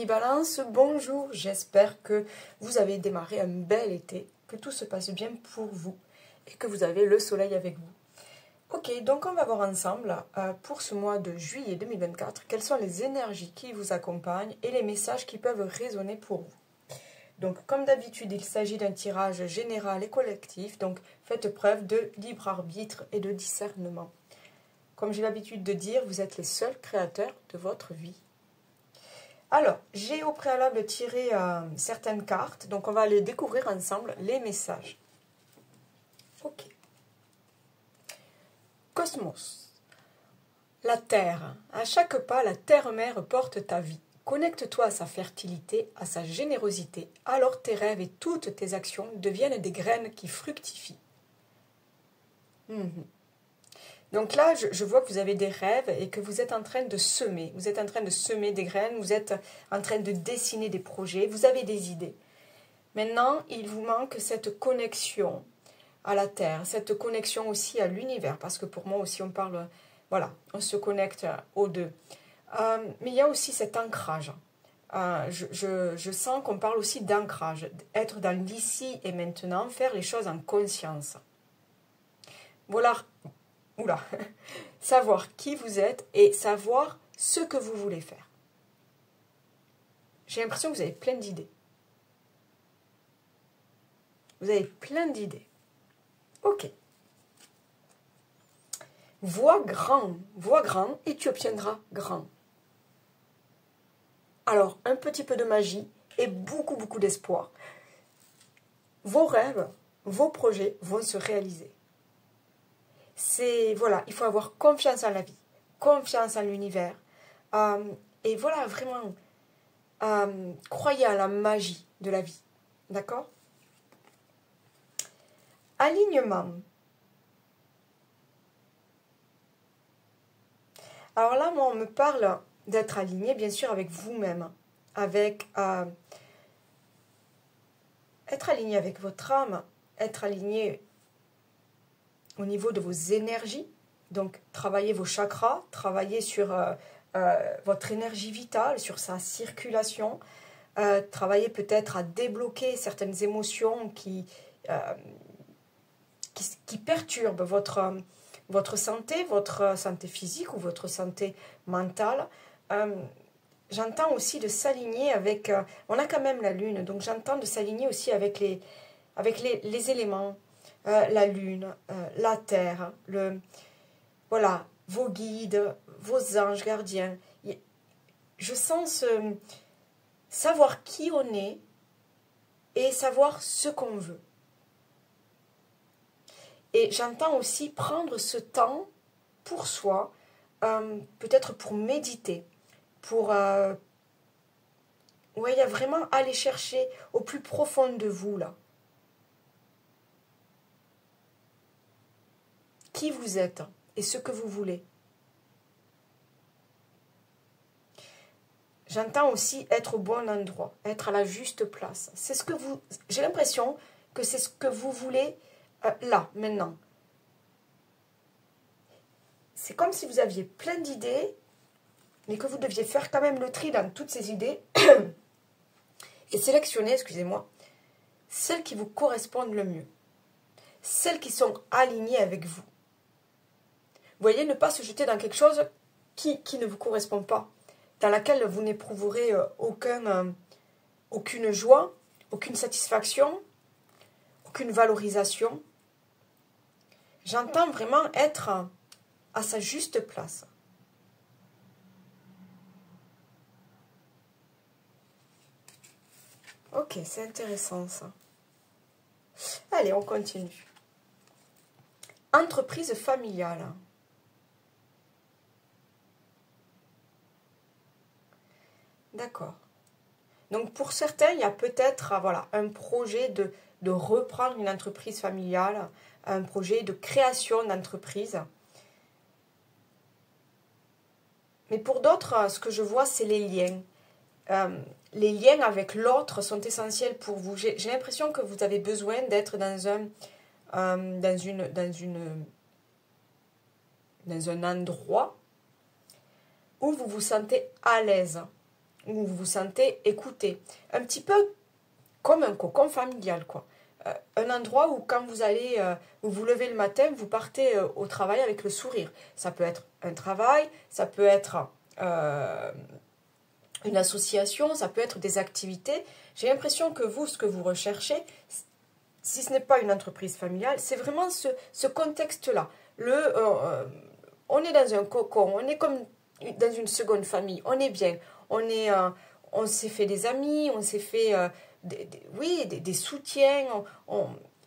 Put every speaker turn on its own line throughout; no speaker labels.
amis Balance, bonjour, j'espère que vous avez démarré un bel été, que tout se passe bien pour vous et que vous avez le soleil avec vous. Ok, donc on va voir ensemble pour ce mois de juillet 2024, quelles sont les énergies qui vous accompagnent et les messages qui peuvent résonner pour vous. Donc comme d'habitude, il s'agit d'un tirage général et collectif, donc faites preuve de libre arbitre et de discernement. Comme j'ai l'habitude de dire, vous êtes les seuls créateurs de votre vie. Alors, j'ai au préalable tiré certaines cartes, donc on va aller découvrir ensemble les messages. Ok. Cosmos. La Terre. À chaque pas, la Terre-Mère porte ta vie. Connecte-toi à sa fertilité, à sa générosité. Alors tes rêves et toutes tes actions deviennent des graines qui fructifient. Donc là, je vois que vous avez des rêves et que vous êtes en train de semer. Vous êtes en train de semer des graines, vous êtes en train de dessiner des projets, vous avez des idées. Maintenant, il vous manque cette connexion à la Terre, cette connexion aussi à l'univers, parce que pour moi aussi, on parle, voilà, on se connecte aux deux. Mais il y a aussi cet ancrage. Je sens qu'on parle aussi d'ancrage, être dans l'ici et maintenant, faire les choses en conscience. Voilà. Oula, savoir qui vous êtes et savoir ce que vous voulez faire. J'ai l'impression que vous avez plein d'idées. Vous avez plein d'idées. Ok. Vois grand et tu obtiendras grand. Alors, un petit peu de magie et beaucoup d'espoir. Vos rêves, vos projets vont se réaliser. Voilà, il faut avoir confiance en la vie, confiance en l'univers. Et voilà, vraiment, croyez à la magie de la vie. D'accord? Alignement. Alors là, moi, on me parle d'être aligné, bien sûr, avec vous-même, avec être aligné avec votre âme, être aligné au niveau de vos énergies, donc travailler vos chakras, travailler sur votre énergie vitale, sur sa circulation, travailler peut-être à débloquer certaines émotions qui perturbent votre santé physique ou votre santé mentale. J'entends aussi de s'aligner avec... on a quand même la lune, donc j'entends de s'aligner aussi avec les éléments. La lune, la terre, voilà, vos guides, vos anges gardiens. Je sens savoir qui on est et savoir ce qu'on veut. Et j'entends aussi prendre ce temps pour soi, peut-être pour méditer, pour il y a vraiment aller chercher au plus profond de vous, là. Qui vous êtes et ce que vous voulez. J'entends aussi être au bon endroit, être à la juste place. C'est ce que vous... J'ai l'impression que c'est ce que vous voulez là, maintenant. C'est comme si vous aviez plein d'idées, mais que vous deviez faire quand même le tri dans toutes ces idées et sélectionner, excusez-moi, celles qui vous correspondent le mieux, celles qui sont alignées avec vous. Vous voyez, ne pas se jeter dans quelque chose qui ne vous correspond pas, dans laquelle vous n'éprouverez aucune joie, aucune satisfaction, aucune valorisation. J'entends vraiment être à sa juste place. Ok, c'est intéressant ça. Allez, on continue. Entreprise familiale. D'accord. Donc pour certains, il y a peut-être un projet de reprendre une entreprise familiale, un projet de création d'entreprise. Mais pour d'autres, ce que je vois, c'est les liens. Les liens avec l'autre sont essentiels pour vous. J'ai l'impression que vous avez besoin d'être dans un endroit où vous vous sentez à l'aise, où vous vous sentez écouté. Un petit peu comme un cocon familial, quoi. Un endroit où quand vous allez, vous vous levez le matin, vous partez au travail avec le sourire. Ça peut être un travail, ça peut être une association, ça peut être des activités. J'ai l'impression que vous, ce que vous recherchez, si ce n'est pas une entreprise familiale, c'est vraiment ce contexte-là. On est dans un cocon, on est comme dans une seconde famille, on est bien, on s'est fait des amis, on s'est fait des soutiens,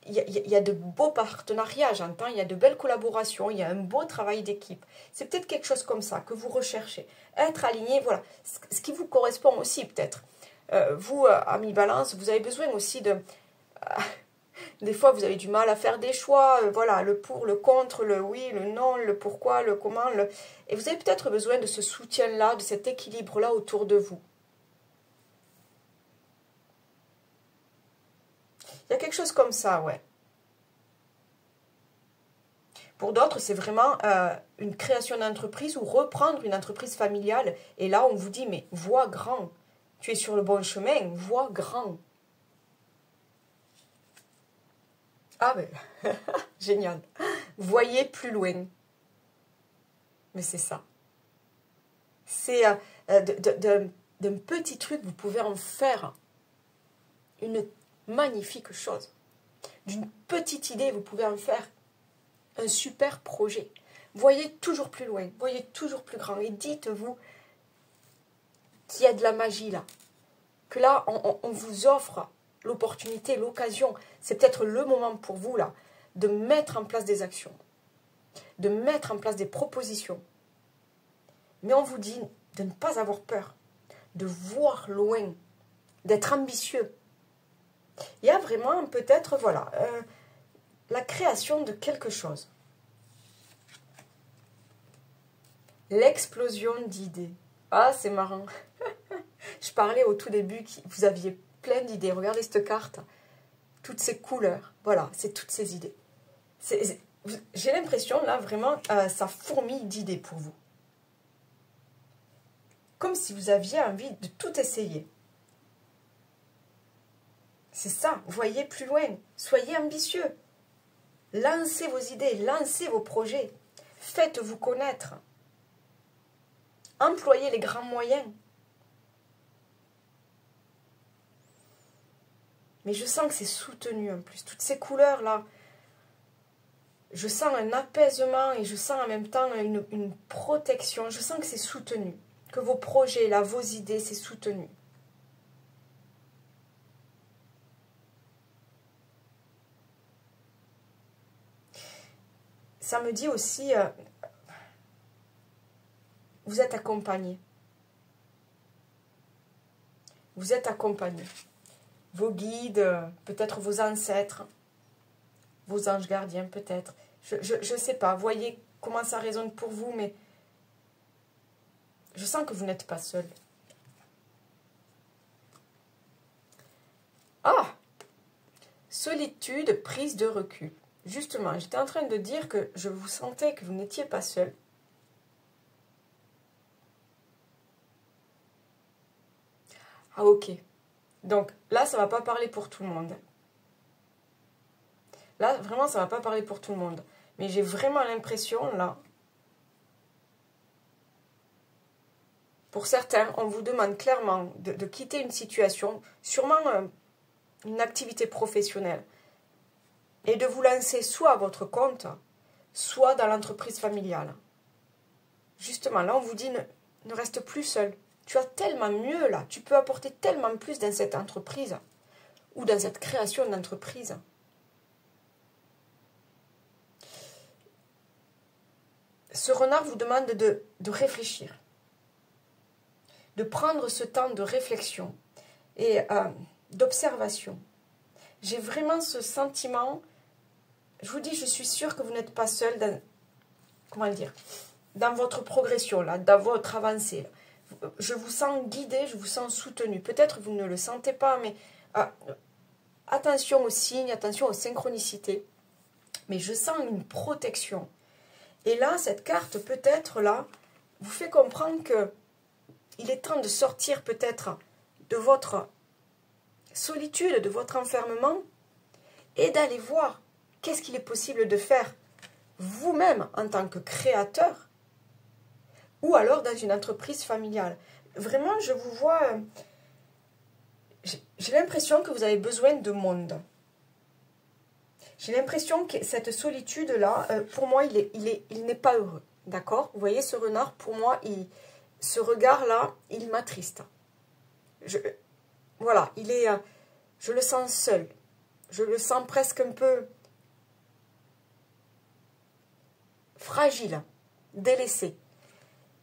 il y a de beaux partenariats, j'entends, il y a de belles collaborations, il y a un beau travail d'équipe. C'est peut-être quelque chose comme ça que vous recherchez. Être aligné, voilà, ce qui vous correspond aussi peut-être. Vous, amis Balance, vous avez besoin aussi de... des fois, vous avez du mal à faire des choix, voilà, le pour, le contre, le oui, le non, le pourquoi, le comment, et vous avez peut-être besoin de ce soutien-là, de cet équilibre-là autour de vous. Il y a quelque chose comme ça, ouais. Pour d'autres, c'est vraiment une création d'entreprise ou reprendre une entreprise familiale. Et là, on vous dit, mais vois grand. Tu es sur le bon chemin, vois grand. Ah ben, génial. Voyez plus loin. Mais c'est ça. C'est d'un petit truc, vous pouvez en faire une magnifique chose. D'une petite idée, vous pouvez en faire un super projet. Voyez toujours plus loin, voyez toujours plus grand. Et dites-vous qu'il y a de la magie là. Que là, on vous offre l'opportunité, l'occasion. C'est peut-être le moment pour vous là de mettre en place des actions, de mettre en place des propositions. Mais on vous dit de ne pas avoir peur, de voir loin, d'être ambitieux. Il y a vraiment peut-être, voilà, la création de quelque chose. L'explosion d'idées. Ah, c'est marrant. Je parlais au tout début que vous aviez plein d'idées. Regardez cette carte. Toutes ces couleurs. Voilà, c'est toutes ces idées. J'ai l'impression, là, vraiment, ça fourmille d'idées pour vous. Comme si vous aviez envie de tout essayer. C'est ça, voyez plus loin. Soyez ambitieux. Lancez vos idées, lancez vos projets. Faites-vous connaître. Employez les grands moyens. Mais je sens que c'est soutenu en plus. Toutes ces couleurs-là, je sens un apaisement et je sens en même temps une protection. Je sens que c'est soutenu. Que vos projets, là, vos idées, c'est soutenu. Ça me dit aussi, vous êtes accompagné. Vous êtes accompagné. Vos guides, peut-être vos ancêtres, vos anges gardiens peut-être. Je ne sais pas, voyez comment ça résonne pour vous, mais je sens que vous n'êtes pas seul. Ah! Solitude, prise de recul. Justement, j'étais en train de dire que je vous sentais que vous n'étiez pas seul. Ah ok. Donc là, ça ne va pas parler pour tout le monde. Là, vraiment, ça ne va pas parler pour tout le monde. Mais j'ai vraiment l'impression, là, pour certains, on vous demande clairement de quitter une situation, sûrement une activité professionnelle, et de vous lancer soit à votre compte, soit dans l'entreprise familiale. Justement, là, on vous dit, ne reste plus seul. Tu as tellement mieux, là. Tu peux apporter tellement plus dans cette entreprise ou dans cette création d'entreprise. Ce renard vous demande de réfléchir, de prendre ce temps de réflexion et d'observation. J'ai vraiment ce sentiment, je vous dis, je suis sûre que vous n'êtes pas seul dans, comment dire, dans votre progression, là, dans votre avancée. Là. Je vous sens guidé, je vous sens soutenu. Peut-être vous ne le sentez pas, mais attention aux signes, attention aux synchronicités. Mais je sens une protection. Et là, cette carte, peut-être, là, vous fait comprendre que il est temps de sortir peut-être de votre solitude, de votre enfermement, et d'aller voir qu'est-ce qu'il est possible de faire vous-même en tant que créateur, ou alors dans une entreprise familiale. Vraiment, je vous vois, j'ai l'impression que vous avez besoin de monde. J'ai l'impression que cette solitude-là, pour moi, il n'est pas heureux. D'accord? Vous voyez, ce renard, pour moi, ce regard-là, il m'attriste. Voilà, je le sens seul. Je le sens presque un peu fragile, délaissé.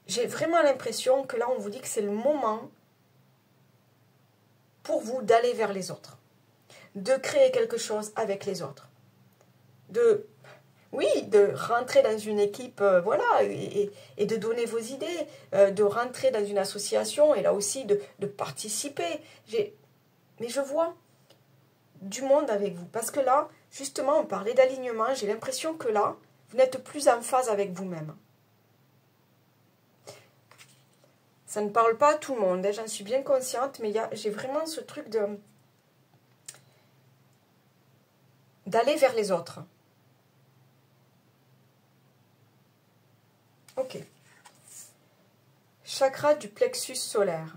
J'ai vraiment l'impression que là, on vous dit que c'est le moment pour vous d'aller vers les autres, de créer quelque chose avec les autres, de rentrer dans une équipe, voilà, et de donner vos idées, de rentrer dans une association, et là aussi de participer. Mais je vois du monde avec vous, parce que là, justement, on parlait d'alignement, j'ai l'impression que là, vous n'êtes plus en phase avec vous-même. Ça ne parle pas à tout le monde, hein, j'en suis bien consciente, mais j'ai vraiment ce truc d'aller vers les autres. Ok. Chakra du plexus solaire.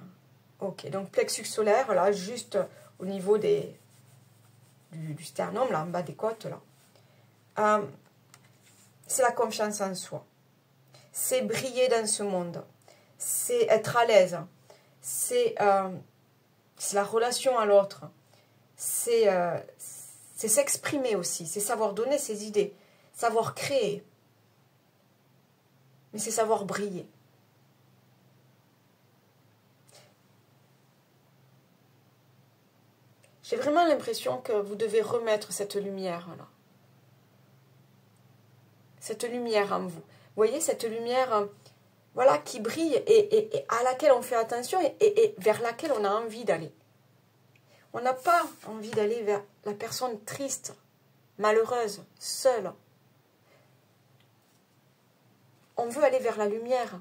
Ok, donc plexus solaire, là, juste au niveau du sternum, là, en bas des côtes, là. C'est la confiance en soi. C'est briller dans ce monde. C'est être à l'aise. C'est la relation à l'autre. C'est s'exprimer aussi. C'est savoir donner ses idées. Savoir créer. Mais c'est savoir briller. J'ai vraiment l'impression que vous devez remettre cette lumière-là. Cette lumière en vous. Vous voyez, cette lumière, voilà, qui brille et à laquelle on fait attention et vers laquelle on a envie d'aller. On n'a pas envie d'aller vers la personne triste, malheureuse, seule. On veut aller vers la lumière.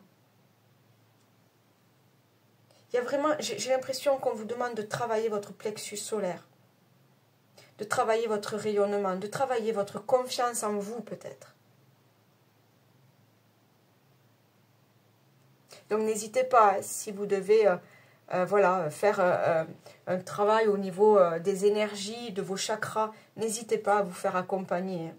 Il y a vraiment, j'ai l'impression qu'on vous demande de travailler votre plexus solaire, de travailler votre rayonnement, de travailler votre confiance en vous peut-être. Donc n'hésitez pas, si vous devez voilà, faire un travail au niveau des énergies, de vos chakras, n'hésitez pas à vous faire accompagner.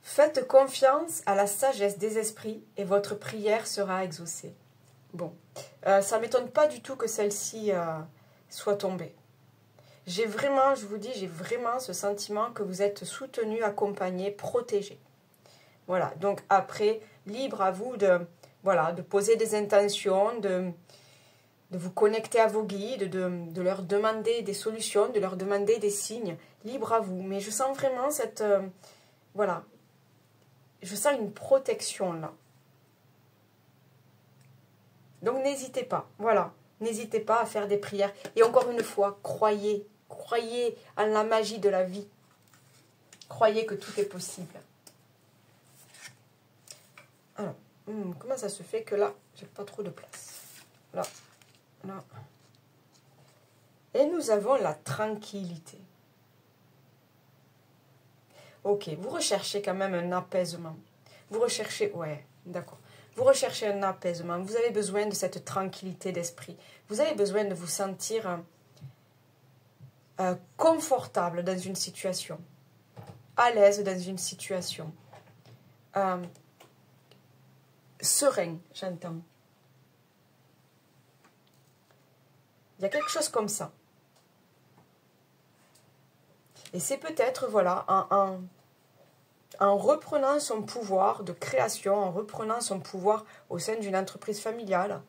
Faites confiance à la sagesse des esprits et votre prière sera exaucée. Bon, ça ne m'étonne pas du tout que celle-ci soit tombée. J'ai vraiment, je vous dis, j'ai vraiment ce sentiment que vous êtes soutenu, accompagné, protégé. Voilà, donc après, libre à vous voilà, de poser des intentions, de vous connecter à vos guides, de leur demander des solutions, de leur demander des signes. Libre à vous. Mais je sens vraiment cette... voilà. Je sens une protection là. Donc n'hésitez pas, voilà. N'hésitez pas à faire des prières. Et encore une fois, croyez. Croyez en la magie de la vie. Croyez que tout est possible. Alors, comment ça se fait que là, j'ai pas trop de place. Là, là. Et nous avons la tranquillité. Ok, vous recherchez quand même un apaisement. Vous recherchez, ouais, d'accord. Vous recherchez un apaisement. Vous avez besoin de cette tranquillité d'esprit. Vous avez besoin de vous sentir confortable dans une situation. À l'aise dans une situation. Serein, j'entends. Il y a quelque chose comme ça. Et c'est peut-être, voilà, en reprenant son pouvoir de création, en reprenant son pouvoir au sein d'une entreprise familiale.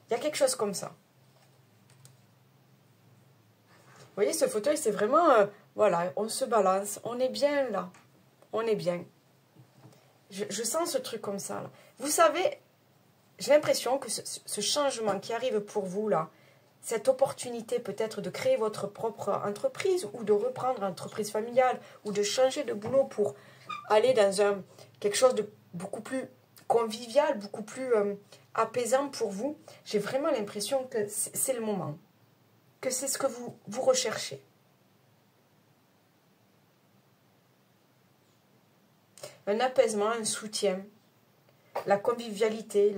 Il y a quelque chose comme ça. Vous voyez, ce fauteuil, c'est vraiment... voilà, on se balance, on est bien là. On est bien. Je sens ce truc comme ça. Là. Vous savez, j'ai l'impression que ce changement qui arrive pour vous, là, cette opportunité peut-être de créer votre propre entreprise ou de reprendre l'entreprise familiale ou de changer de boulot pour aller dans quelque chose de beaucoup plus convivial, beaucoup plus apaisant pour vous, j'ai vraiment l'impression que c'est le moment, que c'est ce que vous recherchez. Un apaisement, un soutien, la convivialité,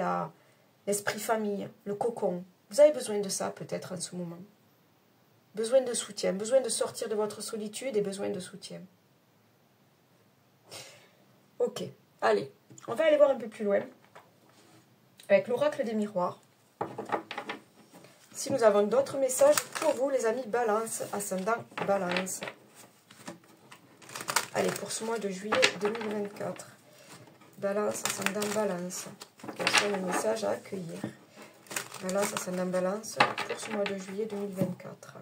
l'esprit famille, le cocon. Vous avez besoin de ça peut-être en ce moment. Besoin de soutien, besoin de sortir de votre solitude et besoin de soutien. Ok, allez, on va aller voir un peu plus loin avec l'oracle des miroirs. Si nous avons d'autres messages pour vous, les amis Balance, ascendant Balance. Allez, pour ce mois de juillet 2024. Balance, ascendant Balance. Quels sont les messages à accueillir? Balance, ascendant Balance, pour ce mois de juillet 2024.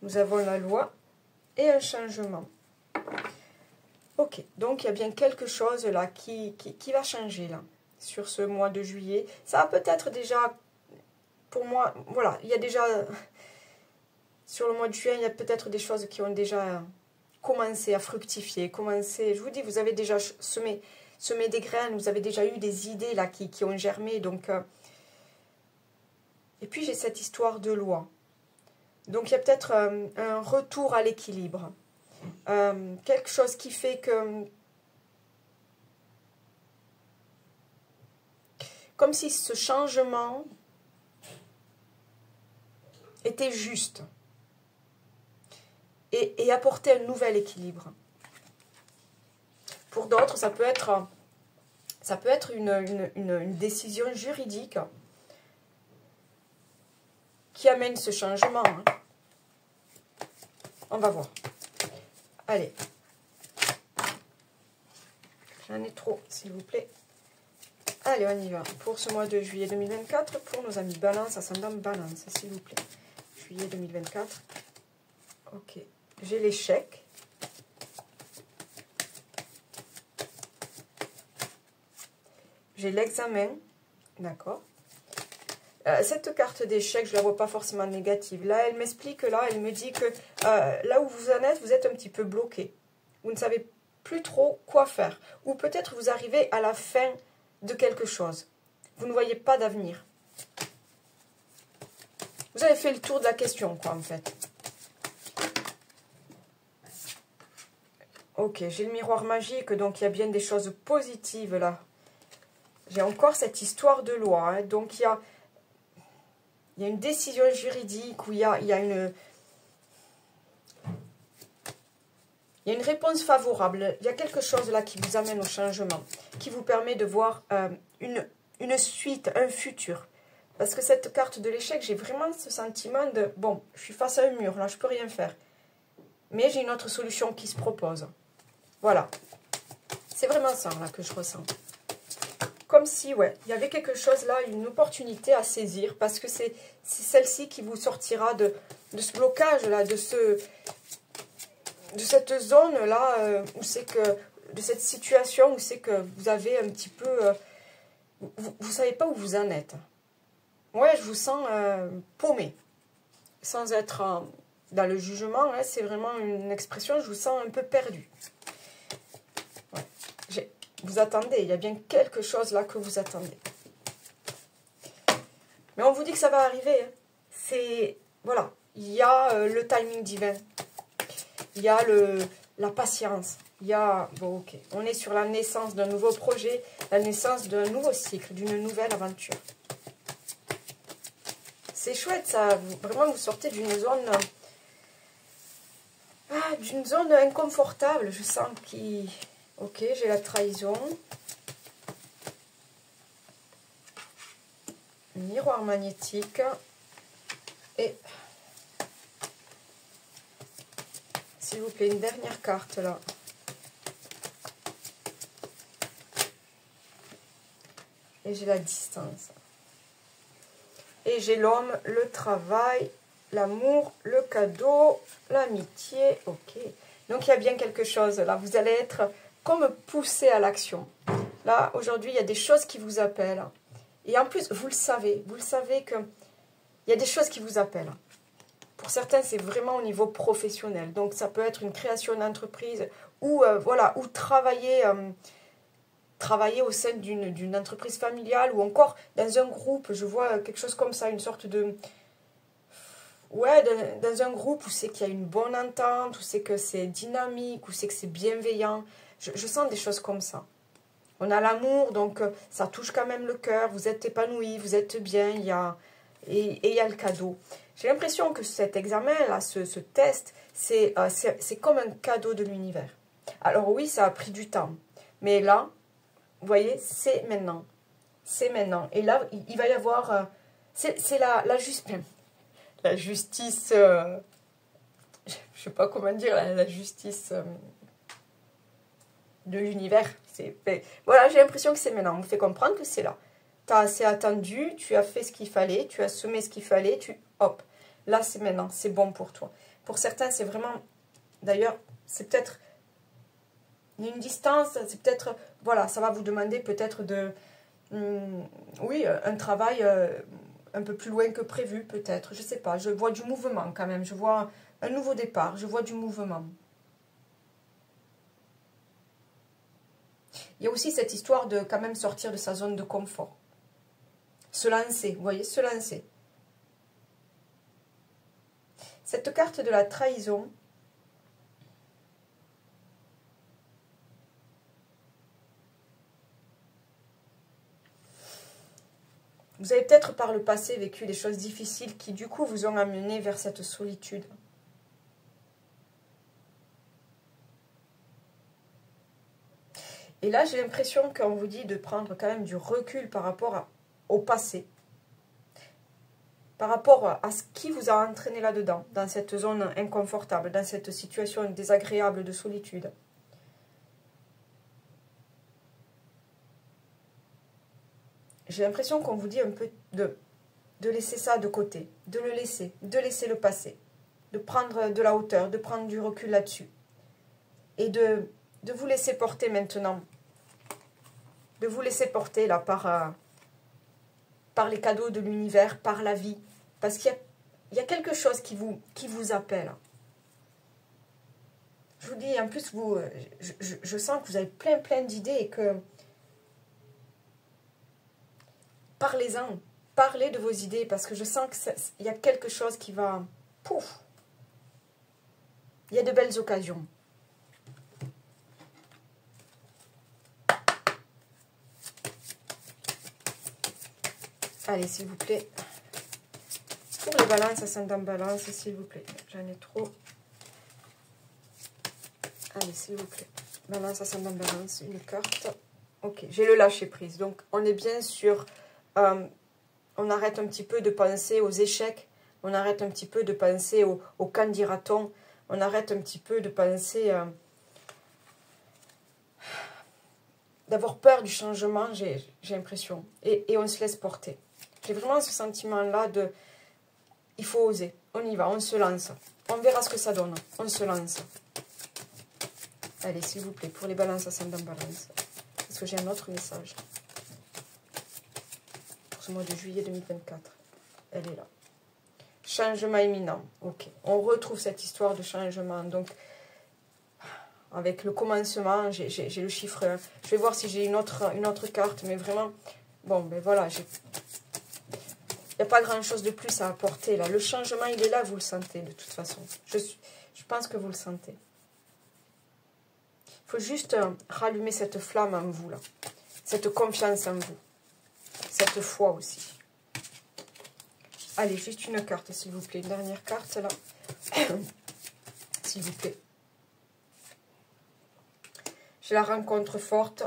Nous avons la loi et un changement. Ok, donc il y a bien quelque chose là qui va changer là, sur ce mois de juillet. Ça va peut-être déjà, pour moi, voilà, il y a déjà, sur le mois de juin, il y a peut-être des choses qui ont déjà commencé à fructifier, je vous dis, vous avez déjà semé des graines, vous avez déjà eu des idées là qui ont germé, donc... Et puis j'ai cette histoire de loi. Donc il y a peut-être un retour à l'équilibre. Quelque chose qui fait que... Comme si ce changement était juste. Et apportait un nouvel équilibre. Pour d'autres, ça peut être une décision juridique qui amène ce changement. Hein. On va voir. Allez. J'en ai trop, s'il vous plaît. Allez, on y va. Pour ce mois de juillet 2024, pour nos amis Balance, ascendant Balance, s'il vous plaît. Juillet 2024. Ok. J'ai l'échec. J'ai l'examen. D'accord. Cette carte d'échec, je ne la vois pas forcément négative. Là, elle m'explique, là, elle me dit que là où vous en êtes, vous êtes un petit peu bloqué. Vous ne savez plus trop quoi faire. Ou peut-être vous arrivez à la fin de quelque chose. Vous ne voyez pas d'avenir. Vous avez fait le tour de la question, quoi, en fait. Ok, j'ai le miroir magique, donc il y a bien des choses positives, là. J'ai encore cette histoire de loi, hein, donc il y a une décision juridique où il y a une réponse favorable. Il y a quelque chose là qui vous amène au changement, qui vous permet de voir une suite, un futur. Parce que cette carte de l'échec, j'ai vraiment ce sentiment de, bon, je suis face à un mur, là, je ne peux rien faire. Mais j'ai une autre solution qui se propose. Voilà. C'est vraiment ça là que je ressens. Comme si, ouais, il y avait quelque chose là, une opportunité à saisir, parce que c'est celle-ci qui vous sortira de ce blocage là, de cette zone là, où c'est que, de cette situation où c'est que vous avez un petit peu, vous savez pas où vous en êtes. Ouais, je vous sens paumé, sans être dans le jugement, hein, c'est vraiment une expression, je vous sens un peu perdu. Ouais. Vous attendez, il y a bien quelque chose là que vous attendez. Mais on vous dit que ça va arriver. Hein. C'est, voilà, il y a le timing divin. Il y a la patience. Il y a, bon ok, on est sur la naissance d'un nouveau projet, la naissance d'un nouveau cycle, d'une nouvelle aventure. C'est chouette ça, vraiment vous sortez d'une zone inconfortable, je sens qu'il... Ok, j'ai la trahison. Miroir magnétique. Et, s'il vous plaît, une dernière carte là. Et j'ai la distance. Et j'ai l'homme, le travail, l'amour, le cadeau, l'amitié. Ok. Donc il y a bien quelque chose là. Vous allez être... comme poussé à l'action. Là, aujourd'hui, il y a des choses qui vous appellent. Et en plus, vous le savez qu'il il y a des choses qui vous appellent. Pour certains, c'est vraiment au niveau professionnel. Donc, ça peut être une création d'entreprise ou, voilà, ou travailler au sein d'une entreprise familiale ou encore dans un groupe. Je vois quelque chose comme ça, une sorte de... Ouais, dans un groupe où c'est qu'il y a une bonne entente, où c'est que c'est dynamique, où c'est que c'est bienveillant. Je sens des choses comme ça. On a l'amour, donc ça touche quand même le cœur. Vous êtes épanoui, vous êtes bien, et il y a le cadeau. J'ai l'impression que cet examen-là, ce test, c'est comme un cadeau de l'univers. Alors oui, ça a pris du temps. Mais là, vous voyez, c'est maintenant. C'est maintenant. Et là, il va y avoir... c'est la justice... je ne sais pas comment dire, la justice de l'univers. Voilà, j'ai l'impression que c'est maintenant. On me fait comprendre que c'est là. Tu as assez attendu, tu as fait ce qu'il fallait, tu as semé ce qu'il fallait, hop. Là, c'est maintenant, c'est bon pour toi. Pour certains, c'est vraiment... D'ailleurs, c'est peut-être une distance, c'est peut-être... Voilà, ça va vous demander peut-être de... oui, un travail un peu plus loin que prévu, peut-être. Je ne sais pas, je vois du mouvement quand même. Je vois un nouveau départ, je vois du mouvement. Il y a aussi cette histoire de quand même sortir de sa zone de confort. Se lancer, vous voyez, se lancer. Cette carte de la trahison, vous avez peut-être par le passé vécu des choses difficiles qui du coup vous ont amené vers cette solitude. Et là, j'ai l'impression qu'on vous dit de prendre quand même du recul par rapport au passé. Par rapport à ce qui vous a entraîné là-dedans, dans cette zone inconfortable, dans cette situation désagréable de solitude. J'ai l'impression qu'on vous dit un peu de laisser ça de côté, de laisser le passé, de prendre de la hauteur, de prendre du recul là-dessus. Et de vous laisser porter maintenant, de vous laisser porter là par les cadeaux de l'univers, par la vie. Parce qu'il y a quelque chose qui vous appelle. Je vous dis, en plus, je sens que vous avez plein d'idées et que... Parlez-en, parlez de vos idées, parce que je sens qu'il y a quelque chose qui va... Pouf! Il y a de belles occasions. Allez, s'il vous plaît. Pour les balances, ascendant balance, s'il vous plaît. J'en ai trop. Allez, s'il vous plaît. Balance, ascendant balance, une carte. Ok, j'ai le lâcher prise. Donc, on est bien sur... on arrête un petit peu de penser aux échecs. On arrête un petit peu de penser au quand dira-t-on. On arrête un petit peu de penser... d'avoir peur du changement, j'ai l'impression. Et on se laisse porter. J'ai vraiment ce sentiment-là de... Il faut oser. On y va, on se lance. On verra ce que ça donne. On se lance. Allez, s'il vous plaît, pour les balances ascendant balance. Parce que j'ai un autre message. Pour ce mois de juillet 2024. Elle est là. Changement imminent. Ok. On retrouve cette histoire de changement. Donc, avec le commencement, j'ai le chiffre 1. Je vais voir si j'ai une autre carte. Mais vraiment, bon, ben voilà, j'ai... Il n'y a pas grand-chose de plus à apporter là. Le changement, il est là, vous le sentez de toute façon. Je pense que vous le sentez. Il faut juste rallumer cette flamme en vous là. Cette confiance en vous. Cette foi aussi. Allez, juste une carte, s'il vous plaît. Une dernière carte là. S'il vous plaît. J'ai la rencontre forte.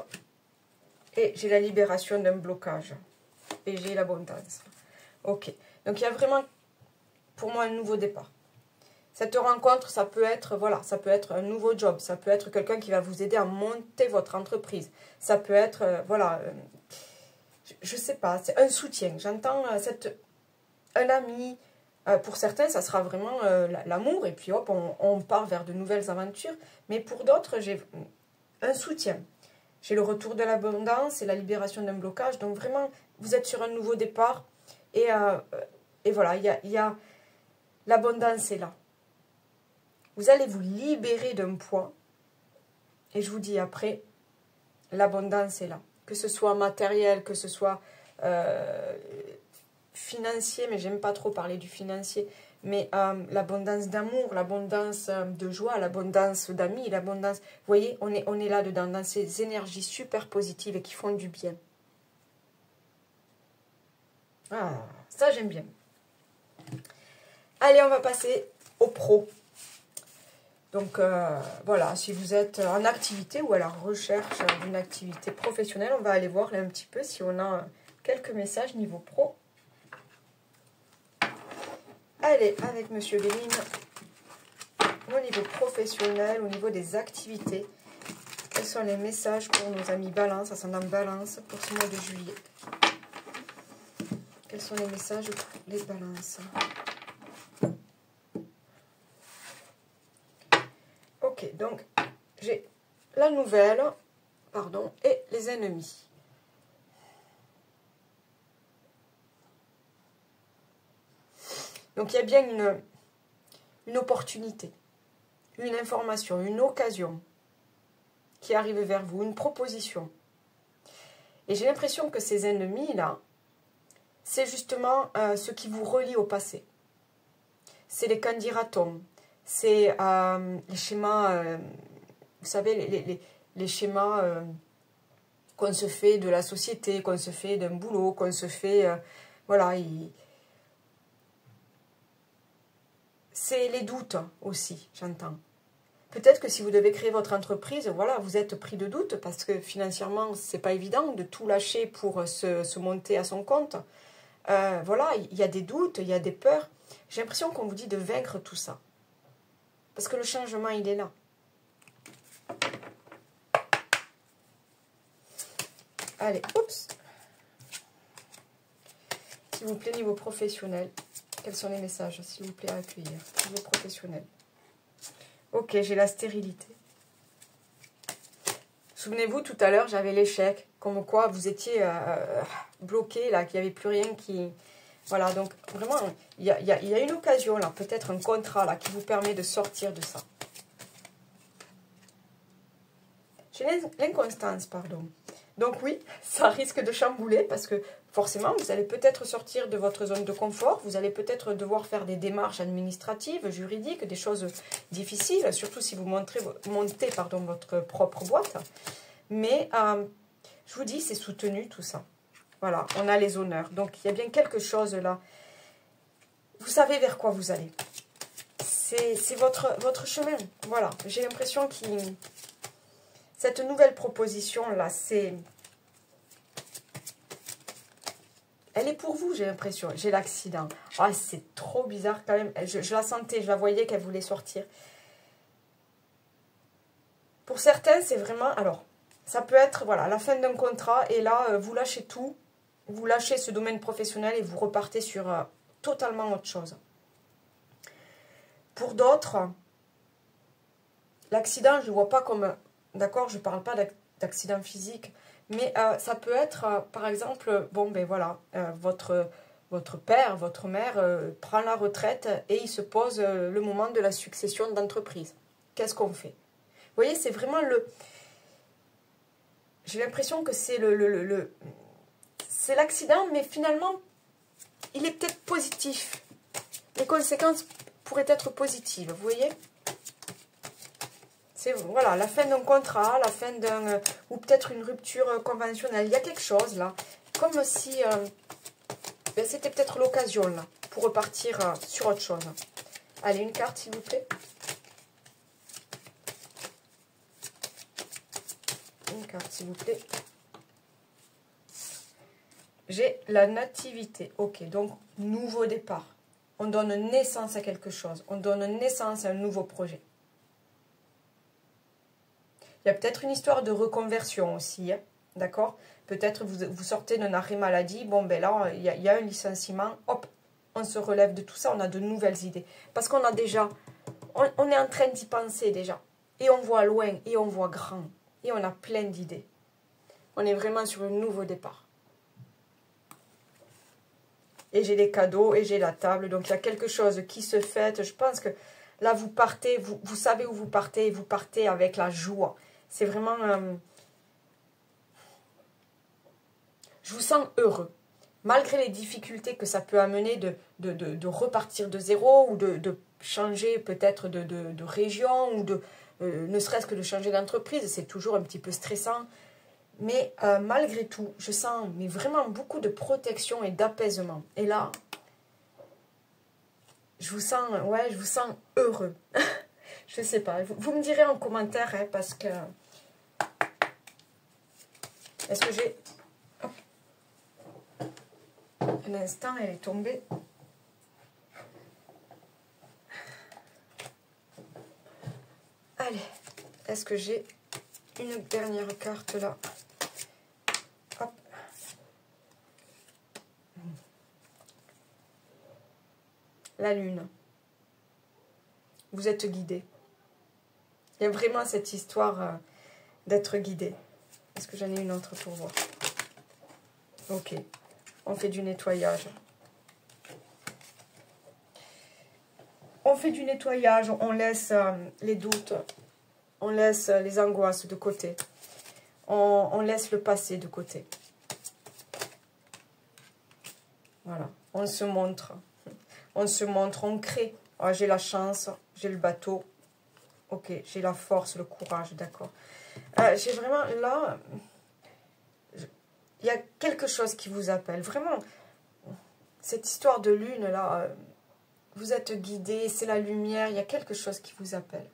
Et j'ai la libération d'un blocage. Et j'ai l'abondance. Ok, donc il y a vraiment, pour moi, un nouveau départ. Cette rencontre, ça peut être, voilà, ça peut être un nouveau job, ça peut être quelqu'un qui va vous aider à monter votre entreprise. Ça peut être, voilà, je sais pas, c'est un soutien. J'entends un ami, pour certains, ça sera vraiment l'amour, et puis hop, on part vers de nouvelles aventures. Mais pour d'autres, j'ai un soutien. J'ai le retour de l'abondance et la libération d'un blocage. Donc vraiment, vous êtes sur un nouveau départ. Et Et voilà, l'abondance est là. Vous allez vous libérer d'un poids. Et je vous dis après, l'abondance est là. Que ce soit matériel, que ce soit financier, mais j'aime pas trop parler du financier, mais l'abondance d'amour, l'abondance de joie, l'abondance d'amis, l'abondance... Vous voyez, on est là-dedans, dans ces énergies super positives et qui font du bien. Ah, ça j'aime bien. Allez, on va passer au pro. Donc voilà, si vous êtes en activité ou à la recherche d'une activité professionnelle, on va aller voir là un petit peu si on a quelques messages niveau pro. Allez, avec Monsieur Béline, au niveau professionnel, au niveau des activités, quels sont les messages pour nos amis Balance, ascendant Balance, pour ce mois de juillet? Quels sont les messages pour les Balances? Ok, donc j'ai la nouvelle, pardon, et les ennemis. Donc il y a bien une opportunité, une information, une occasion qui arrive vers vous, une proposition. Et j'ai l'impression que ces ennemis-là, c'est justement ce qui vous relie au passé. C'est les candidatons, c'est les schémas, vous savez, les schémas qu'on se fait de la société, qu'on se fait d'un boulot, qu'on se fait... voilà, c'est les doutes aussi, j'entends. Peut-être que si vous devez créer votre entreprise, voilà, vous êtes pris de doute parce que financièrement, c'est pas évident de tout lâcher pour se monter à son compte. Voilà, il y a des doutes, il y a des peurs. J'ai l'impression qu'on vous dit de vaincre tout ça. Parce que le changement, il est là. Allez, oups. S'il vous plaît, niveau professionnel. Quels sont les messages, s'il vous plaît, à accueillir? Niveau professionnel. Ok, j'ai la stérilité. Souvenez-vous, tout à l'heure, j'avais l'échec. Comme quoi, vous étiez bloqué, là, qu'il n'y avait plus rien qui... Voilà, donc vraiment, il y a une occasion, là, peut-être un contrat, là, qui vous permet de sortir de ça. J'ai l'inconstance, pardon. Donc oui, ça risque de chambouler parce que forcément, vous allez peut-être sortir de votre zone de confort. Vous allez peut-être devoir faire des démarches administratives, juridiques, des choses difficiles, surtout si vous montez votre propre boîte. Mais je vous dis, c'est soutenu tout ça. Voilà, on a les honneurs. Donc il y a bien quelque chose là. Vous savez vers quoi vous allez. C'est votre chemin. Voilà, j'ai l'impression que cette nouvelle proposition-là, elle est pour vous, j'ai l'impression. J'ai l'accident. Ah, c'est trop bizarre quand même. Je la sentais, je la voyais qu'elle voulait sortir. Pour certains, c'est vraiment... Alors, ça peut être, voilà, la fin d'un contrat. Et là, vous lâchez tout. Vous lâchez ce domaine professionnel et vous repartez sur totalement autre chose. Pour d'autres, l'accident, je ne le vois pas comme... D'accord, je ne parle pas d'accident physique, mais ça peut être, par exemple, bon, ben voilà, votre père, votre mère prend la retraite et il se pose le moment de la succession d'entreprise. Qu'est-ce qu'on fait? Vous voyez, c'est vraiment le... J'ai l'impression que c'est c'est l'accident, mais finalement, il est peut-être positif. Les conséquences pourraient être positives, vous voyez? C'est voilà, la fin d'un contrat, la fin d'un... ou peut-être une rupture conventionnelle. Il y a quelque chose là. Comme si ben, c'était peut-être l'occasion là, pour repartir sur autre chose. Allez, une carte s'il vous plaît. Une carte s'il vous plaît. J'ai la nativité. Ok, donc nouveau départ. On donne naissance à quelque chose. On donne naissance à un nouveau projet. Il y a peut-être une histoire de reconversion aussi, hein, d'accord? Peut-être vous sortez d'un arrêt maladie, bon ben là, il y a un licenciement, hop, on se relève de tout ça, on a de nouvelles idées. Parce qu'on a déjà, on est en train d'y penser déjà. Et on voit loin, et on voit grand, et on a plein d'idées. On est vraiment sur un nouveau départ. et j'ai les cadeaux, et j'ai la table. Donc, il y a quelque chose qui se fête. Je pense que là, vous partez, vous savez où vous partez avec la joie. C'est vraiment... je vous sens heureux. Malgré les difficultés que ça peut amener de repartir de zéro ou de changer peut-être de région ou ne serait-ce que de changer d'entreprise, c'est toujours un petit peu stressant. Mais malgré tout, je sens mais vraiment beaucoup de protection et d'apaisement. Et là, je vous sens heureux. Je ne sais pas, vous me direz en commentaire, hein, parce que... Est-ce que j'ai... Un instant, elle est tombée. Allez, est-ce que j'ai une dernière carte là? Hop. La lune. Vous êtes guidé. Il y a vraiment cette histoire d'être guidé. Est-ce que j'en ai une autre pour voir? Ok. On fait du nettoyage. On fait du nettoyage, on laisse les doutes, on laisse les angoisses de côté. On laisse le passé de côté. Voilà, on se montre. On se montre, on crée. Oh, j'ai la chance, j'ai le bateau. Ok, j'ai la force, le courage, d'accord. J'ai vraiment, là... Il y a quelque chose qui vous appelle. Vraiment, cette histoire de lune, là, vous êtes guidé, c'est la lumière, il y a quelque chose qui vous appelle.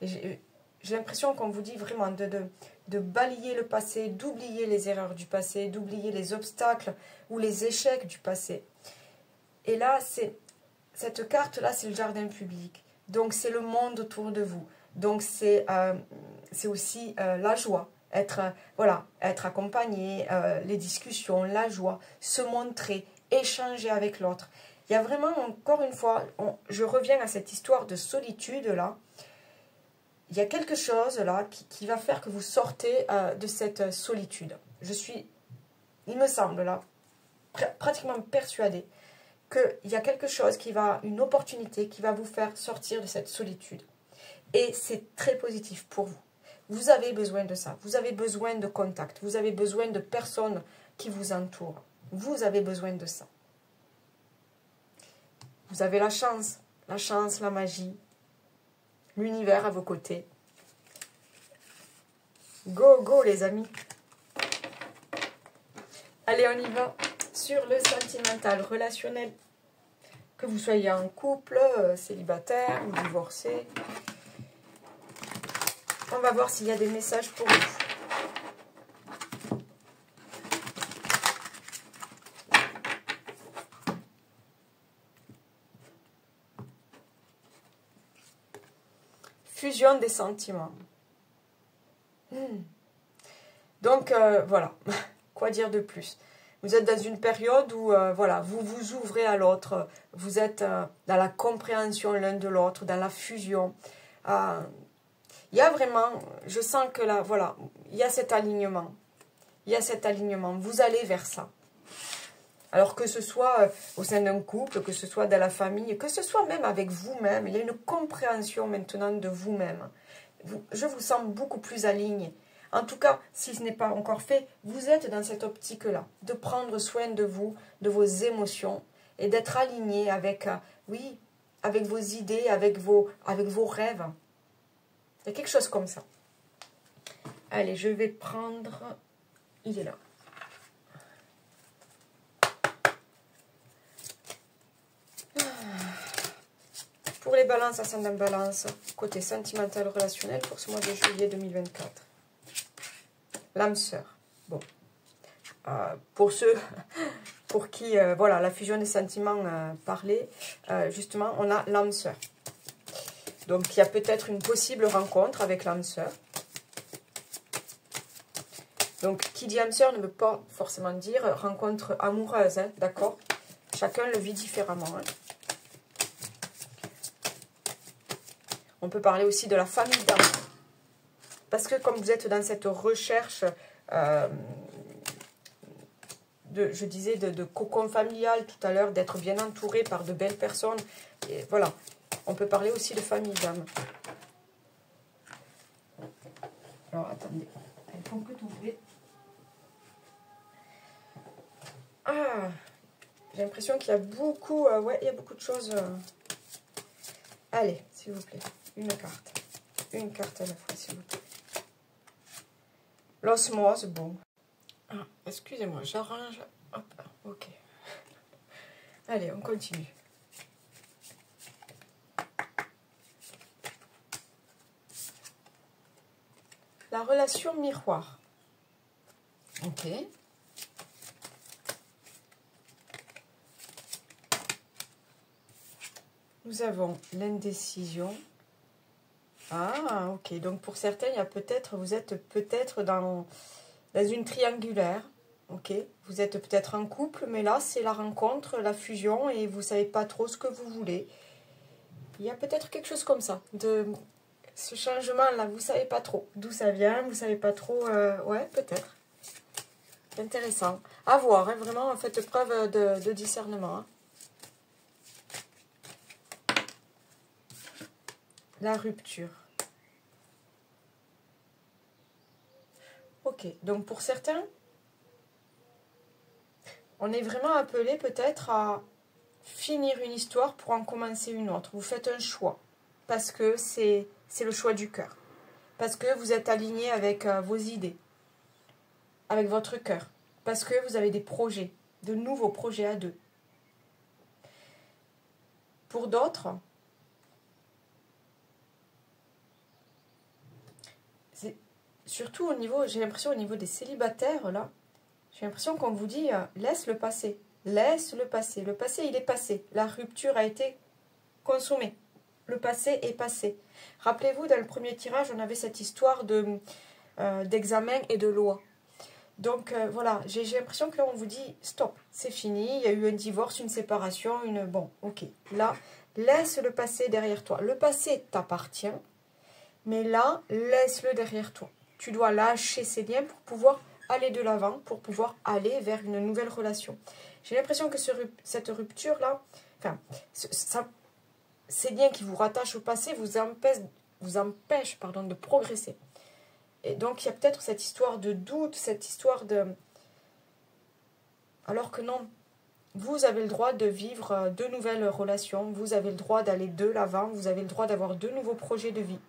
J'ai l'impression qu'on vous dit vraiment de balayer le passé, d'oublier les erreurs du passé, d'oublier les obstacles ou les échecs du passé. Et là, cette carte-là, c'est le jardin public. Donc, c'est le monde autour de vous. Donc, c'est aussi la joie. Voilà, être accompagné, les discussions, la joie, se montrer, échanger avec l'autre. Il y a vraiment, encore une fois, je reviens à cette histoire de solitude là. Il y a quelque chose là qui va faire que vous sortez de cette solitude. Je suis, il me semble là, pratiquement persuadée qu'il y a quelque chose une opportunité qui va vous faire sortir de cette solitude. Et c'est très positif pour vous. Vous avez besoin de ça. Vous avez besoin de contact. Vous avez besoin de personnes qui vous entourent. Vous avez besoin de ça. Vous avez la chance, la magie, l'univers à vos côtés. Go, go les amis. Allez, on y va sur le sentimental, relationnel. Que vous soyez en couple, célibataire ou divorcé. On va voir s'il y a des messages pour vous. Fusion des sentiments. Donc, voilà. Quoi dire de plus? Vous êtes dans une période où, voilà, vous vous ouvrez à l'autre. Vous êtes dans la compréhension l'un de l'autre, dans la fusion. Il y a vraiment, je sens que là, voilà, il y a cet alignement. Il y a cet alignement. Vous allez vers ça. Alors que ce soit au sein d'un couple, que ce soit dans la famille, que ce soit même avec vous-même, il y a une compréhension maintenant de vous-même. Je vous sens beaucoup plus aligné. En tout cas, si ce n'est pas encore fait, vous êtes dans cette optique-là, de prendre soin de vous, de vos émotions, et d'être aligné avec, oui, avec vos idées, avec vos rêves. Il y a quelque chose comme ça. Allez, je vais prendre... Il est là. Pour les balances, ascendant balance, côté sentimental relationnel pour ce mois de juillet 2024. L'âme sœur. Bon. Pour ceux pour qui, voilà, la fusion des sentiments parlait, justement, on a l'âme sœur. Donc, il y a peut-être une possible rencontre avec l'âme sœur. Donc, qui dit âme sœur ne veut pas forcément dire rencontre amoureuse, hein, d'accord? Chacun le vit différemment. Hein. On peut parler aussi de la famille d'âme. Parce que comme vous êtes dans cette recherche je disais, de cocon familial tout à l'heure, d'être bien entouré par de belles personnes. Et voilà, on peut parler aussi de famille, dame. Alors, attendez, elles font que tomber. Ah, j'ai l'impression qu'il y a beaucoup, ouais, il y a beaucoup de choses. Allez, s'il vous plaît, une carte à la fois, s'il vous plaît. L'osmose, bon. Ah, excusez-moi, j'arrange. Hop, ok. Allez, on continue. La relation miroir. Ok. Nous avons l'indécision. Ah, ok. Donc pour certains, il y a peut-être, vous êtes peut-être dans une triangulaire. Ok. Vous êtes peut-être en couple, mais là, c'est la rencontre, la fusion, et vous ne savez pas trop ce que vous voulez. Il y a peut-être quelque chose comme ça. De ce changement-là, vous ne savez pas trop d'où ça vient, vous ne savez pas trop... ouais, peut-être. Intéressant. À voir, hein, vraiment, faites preuve de discernement. Hein. La rupture. Ok, donc pour certains, on est vraiment appelé peut-être à finir une histoire pour en commencer une autre. Vous faites un choix, parce que c'est le choix du cœur. Parce que vous êtes aligné avec vos idées, avec votre cœur. Parce que vous avez des projets, de nouveaux projets à deux. Pour d'autres, c'est surtout au niveau, j'ai l'impression au niveau des célibataires, là, j'ai l'impression qu'on vous dit, laisse le passé. Laisse le passé. Le passé, il est passé. La rupture a été consommée. Le passé est passé. Rappelez-vous, dans le premier tirage, on avait cette histoire d'examen et de loi. Donc, voilà, j'ai l'impression que là, on vous dit, stop, c'est fini. Il y a eu un divorce, une séparation, Bon, ok. Là, laisse le passé derrière toi. Le passé t'appartient, mais là, laisse-le derrière toi. Tu dois lâcher ces liens pour pouvoir aller de l'avant, pour pouvoir aller vers une nouvelle relation. J'ai l'impression que cette rupture-là, enfin, ces liens qui vous rattachent au passé vous empêchent de progresser. Et donc, il y a peut-être cette histoire de doute, cette histoire de... Alors que non, vous avez le droit de vivre de nouvelles relations, vous avez le droit d'aller de l'avant, vous avez le droit d'avoir de nouveaux projets de vie.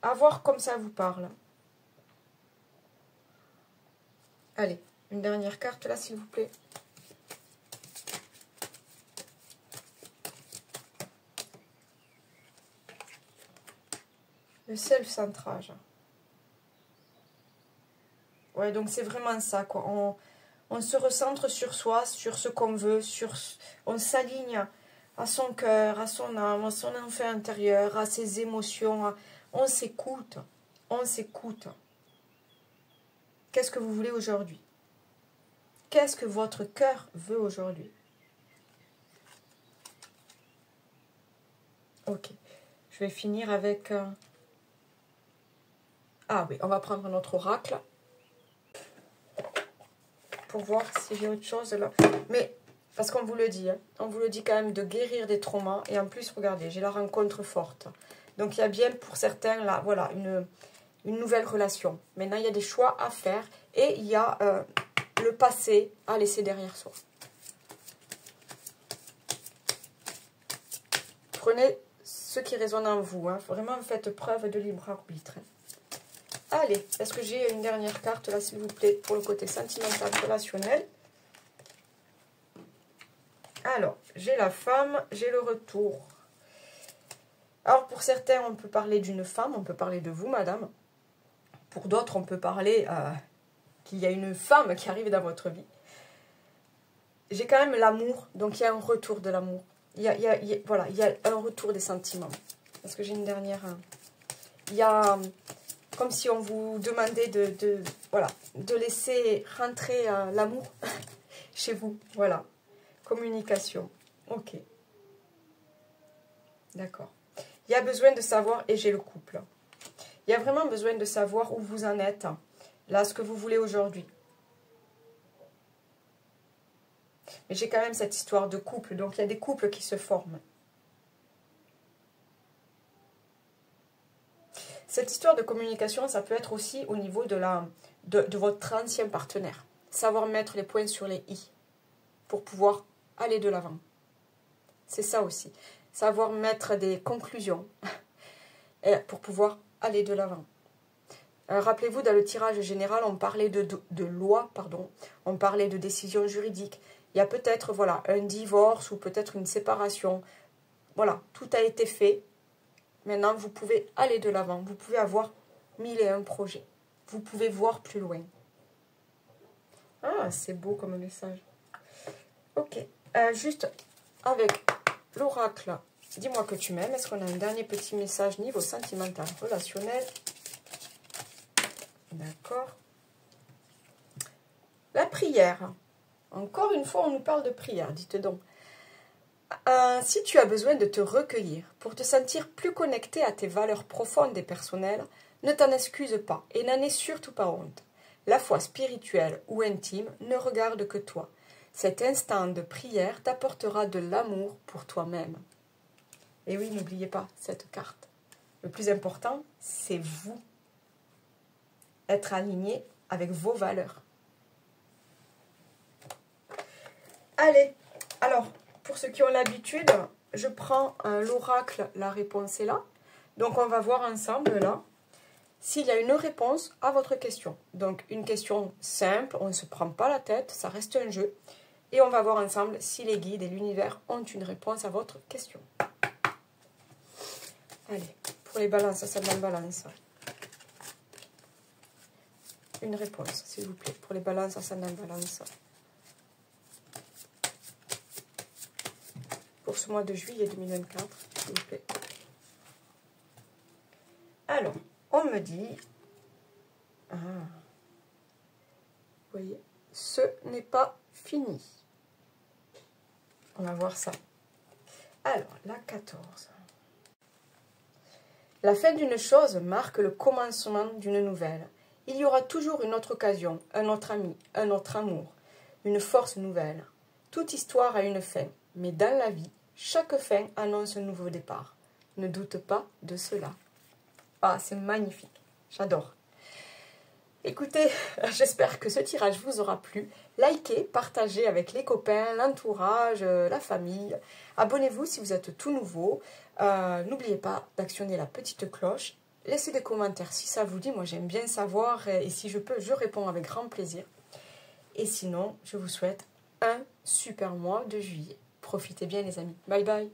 À voir comme ça vous parle. Allez, une dernière carte là, s'il vous plaît. Le self-centrage. Ouais, donc c'est vraiment ça, quoi. On se recentre sur soi, sur ce qu'on veut, on s'aligne à son cœur, à son âme, à son enfant intérieur, à ses émotions. On s'écoute. On s'écoute. Qu'est-ce que vous voulez aujourd'hui? Qu'est-ce que votre cœur veut aujourd'hui? Ok. Je vais finir avec... Ah oui, on va prendre notre oracle. Pour voir si j'ai autre chose là. Mais, parce qu'on vous le dit, hein, on vous le dit quand même de guérir des traumas. Et en plus, regardez, j'ai la rencontre forte. Donc, il y a bien pour certains, là, voilà, une nouvelle relation. Maintenant, il y a des choix à faire. Et il y a le passé à laisser derrière soi. Prenez ce qui résonne en vous. Hein. Vraiment, faites preuve de libre arbitre. Hein. Allez, est-ce que j'ai une dernière carte là, s'il vous plaît, pour le côté sentimental, relationnel? Alors, j'ai la femme, j'ai le retour. Alors, pour certains, on peut parler d'une femme, on peut parler de vous, madame. Pour d'autres, on peut parler qu'il y a une femme qui arrive dans votre vie. J'ai quand même l'amour, donc il y a un retour de l'amour. Voilà, il y a un retour des sentiments. Parce que j'ai une dernière... Il y a... Comme si on vous demandait de laisser rentrer l'amour chez vous. Voilà. Communication. Ok. D'accord. Il y a besoin de savoir, et j'ai le couple. Il y a vraiment besoin de savoir où vous en êtes. là, ce que vous voulez aujourd'hui. Mais j'ai quand même cette histoire de couple, donc il y a des couples qui se forment. Cette histoire de communication, ça peut être aussi au niveau de votre ancien partenaire. Savoir mettre les points sur les i pour pouvoir aller de l'avant. C'est ça aussi. Savoir mettre des conclusions pour pouvoir aller de l'avant. Rappelez-vous, dans le tirage général, on parlait de loi, pardon, on parlait de décision juridique. Il y a peut-être voilà, un divorce ou peut-être une séparation. Voilà, tout a été fait. Maintenant, vous pouvez aller de l'avant. Vous pouvez avoir 1001 projets. Vous pouvez voir plus loin. Ah, c'est beau comme message. Ok. Juste avec l'oracle, dis-moi que tu m'aimes. Est-ce qu'on a un dernier petit message niveau sentimental, relationnel? D'accord. La prière. Encore une fois, on nous parle de prière. Dites donc. Si tu as besoin de te recueillir pour te sentir plus connecté à tes valeurs profondes et personnelles, ne t'en excuse pas et n'en aie surtout pas honte. La foi spirituelle ou intime ne regarde que toi. Cet instant de prière t'apportera de l'amour pour toi-même. Et oui, n'oubliez pas cette carte. Le plus important, c'est vous. Être aligné avec vos valeurs. Allez, alors, pour ceux qui ont l'habitude, je prends l'oracle, la réponse est là. Donc, on va voir ensemble, là, s'il y a une réponse à votre question. Donc, une question simple, on ne se prend pas la tête, ça reste un jeu. Et on va voir ensemble si les guides et l'univers ont une réponse à votre question. Allez, pour les balances, ascendant balance. Une réponse, s'il vous plaît, pour les balances, ascendant balance. Pour ce mois de juillet 2024, s'il vous plaît. Alors, on me dit... Ah, vous voyez, ce n'est pas fini. On va voir ça. Alors, la 14. La fin d'une chose marque le commencement d'une nouvelle. Il y aura toujours une autre occasion, un autre ami, un autre amour, une force nouvelle. Toute histoire a une fin, mais dans la vie, chaque fin annonce un nouveau départ. Ne doute pas de cela. Ah, c'est magnifique. J'adore. Écoutez, j'espère que ce tirage vous aura plu. Likez, partagez avec les copains, l'entourage, la famille. Abonnez-vous si vous êtes tout nouveau. N'oubliez pas d'actionner la petite cloche. Laissez des commentaires si ça vous dit. Moi, j'aime bien savoir et si je peux, je réponds avec grand plaisir. Et sinon, je vous souhaite un super mois de juillet. Profitez bien les amis. Bye bye.